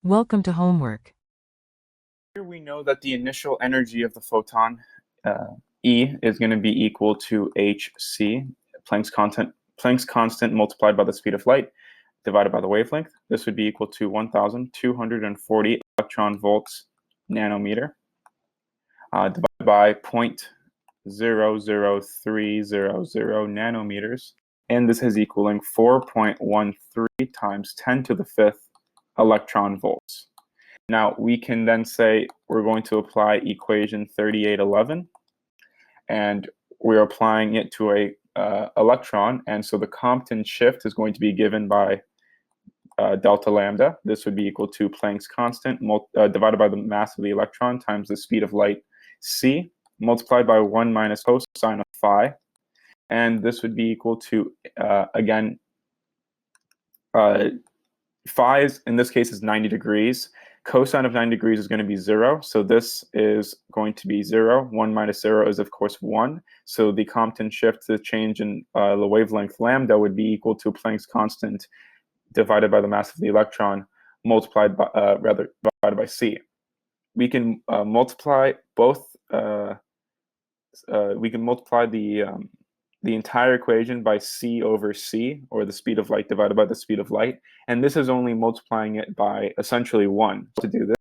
Welcome to homework. Here we know that the initial energy of the photon, E, is going to be equal to hc, Planck's constant multiplied by the speed of light divided by the wavelength. This would be equal to 1,240 electron volts nanometer divided by 0.00300 nanometers. And this is equaling 4.13 times 10 to the fifth electron volts. Now, we can then say we're going to apply equation 3811, and we're applying it to a electron, and so the Compton shift is going to be given by delta lambda. This would be equal to Planck's constant divided by the mass of the electron times the speed of light c, multiplied by 1 minus cosine of phi, and this would be equal to, again, phi is, in this case, is 90 degrees. Cosine of 90 degrees is going to be 0, so this is going to be 0. 1 minus 0 is, of course, 1. So the Compton shift, the change in the wavelength lambda, would be equal to Planck's constant divided by the mass of the electron, multiplied by, divided by c. We can multiply both. We can multiply the entire equation by c over c, or the speed of light divided by the speed of light. And this is only multiplying it by essentially 1. To do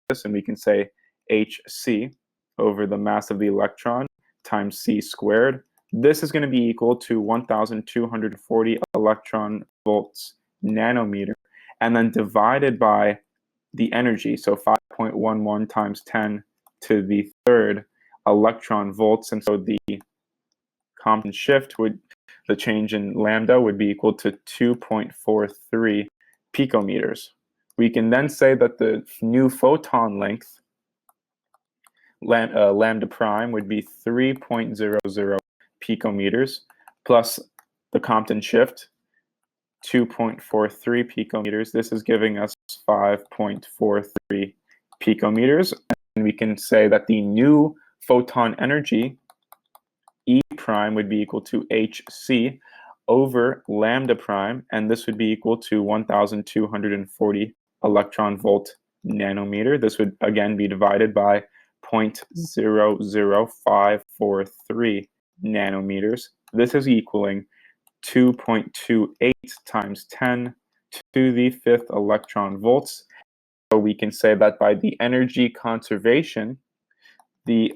this, and we can say hc over the mass of the electron times c squared. This is going to be equal to 1,240 electron volts nanometer, and then divided by the energy, so 5.11 times 10 to the third electron volts. And so the Compton shift the change in lambda would be equal to 2.43 picometers. We can then say that the new photon length, lambda prime, would be 3.00 picometers plus the Compton shift, 2.43 picometers. This is giving us 5.43 picometers. And we can say that the new photon energy, E prime, would be equal to hc over lambda prime, and this would be equal to 1,240 electron volt nanometer. This would again be divided by 0.00543 nanometers. This is equaling 2.28 times 10 to the fifth electron volts. So we can say that by the energy conservation, the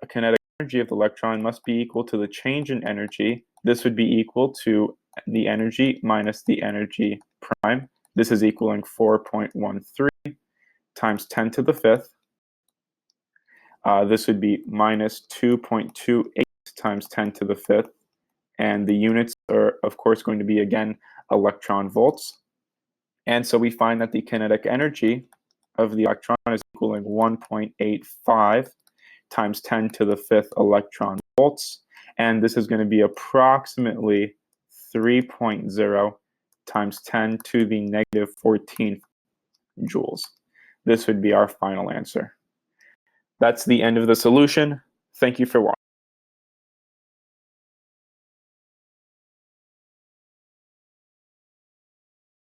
kinetic energy of the electron must be equal to the change in energy. This would be equal to the energy minus the energy prime. This is equaling 4.13 times 10 to the fifth. This would be minus 2.28 times 10 to the fifth. And the units are, of course, going to be, again, electron volts. And so we find that the kinetic energy of the electron is equaling 1.85 times 10 to the fifth electron volts. And this is going to be approximately 3.0 times 10 to the negative 14th joules. This would be our final answer. That's the end of the solution. Thank you for watching.